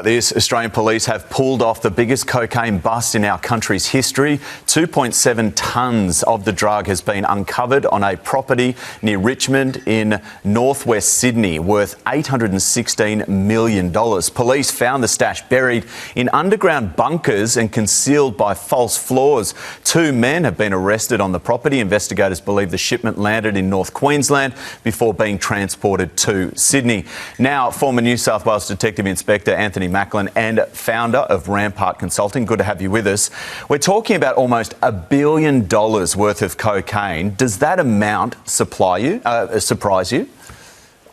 This Australian police have pulled off the biggest cocaine bust in our country's history. 2.7 tonnes of the drug has been uncovered on a property near Richmond in northwest Sydney, worth $816 million. Police found the stash buried in underground bunkers and concealed by false floors. 2 men have been arrested on the property. Investigators believe the shipment landed in North Queensland before being transported to Sydney. Now, former New South Wales Detective Inspector Anthony Macklin and founder of Rampart Consulting. Good to have you with us. We're talking about almost $1 billion worth of cocaine. Does that amount surprise you?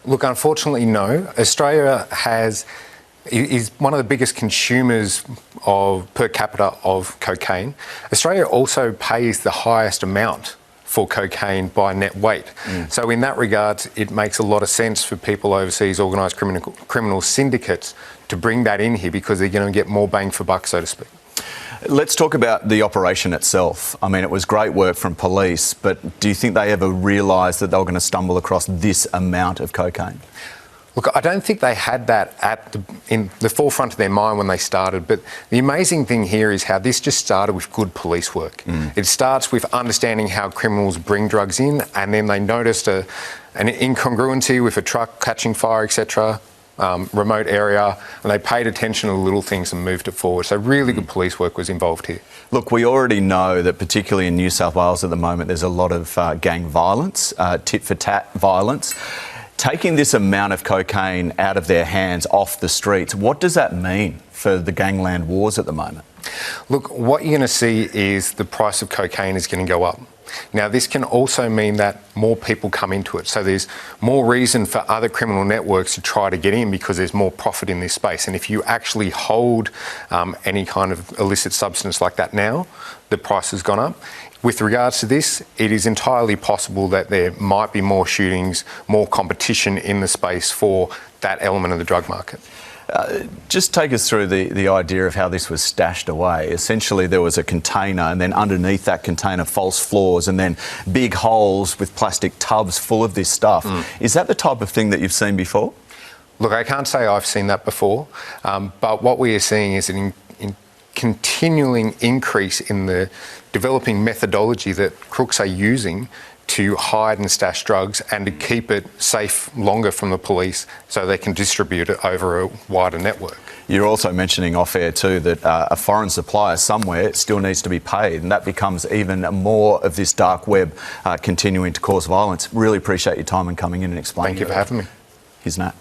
Look, unfortunately, no. Australia is one of the biggest consumers per capita of cocaine. Australia also pays the highest amount for cocaine by net weight. So in that regard, it makes a lot of sense for people overseas, organised criminal syndicates, to bring that in here because they're going to get more bang for buck, so to speak. Let's talk about the operation itself. I mean, it was great work from police, but do you think they ever realised that they were going to stumble across this amount of cocaine? Look, I don't think they had that in the forefront of their mind when they started, but the amazing thing here is how this just started with good police work. It starts with understanding how criminals bring drugs in, and then they noticed an incongruency with a truck catching fire, etc., remote area, and they paid attention to the little things and moved it forward. So really good police work was involved here. Look, we already know that particularly in New South Wales at the moment, there's a lot of gang violence, tit-for-tat violence. Taking this amount of cocaine out of their hands off the streets, what does that mean for the gangland wars at the moment? Look, what you're going to see is the price of cocaine is going to go up. Now, this can also mean that more people come into it. So there's more reason for other criminal networks to try to get in because there's more profit in this space. And if you actually hold any kind of illicit substance like that now, the price has gone up. With regards to this, it is entirely possible that there might be more shootings, more competition in the space for that element of the drug market. Just take us through the idea of how this was stashed away. Essentially, there was a container, and then underneath that container, false floors, and then big holes with plastic tubs full of this stuff. Is that the type of thing that you've seen before? Look, I can't say I've seen that before, but what we are seeing is an continuing increase in the developing methodology that crooks are using to hide and stash drugs and to keep it safe longer from the police so they can distribute it over a wider network. You're also mentioning off-air too that a foreign supplier somewhere still needs to be paid, and that becomes even more of this dark web continuing to cause violence. Really appreciate your time and coming in and explaining. Thank you for having me. Here's Nat.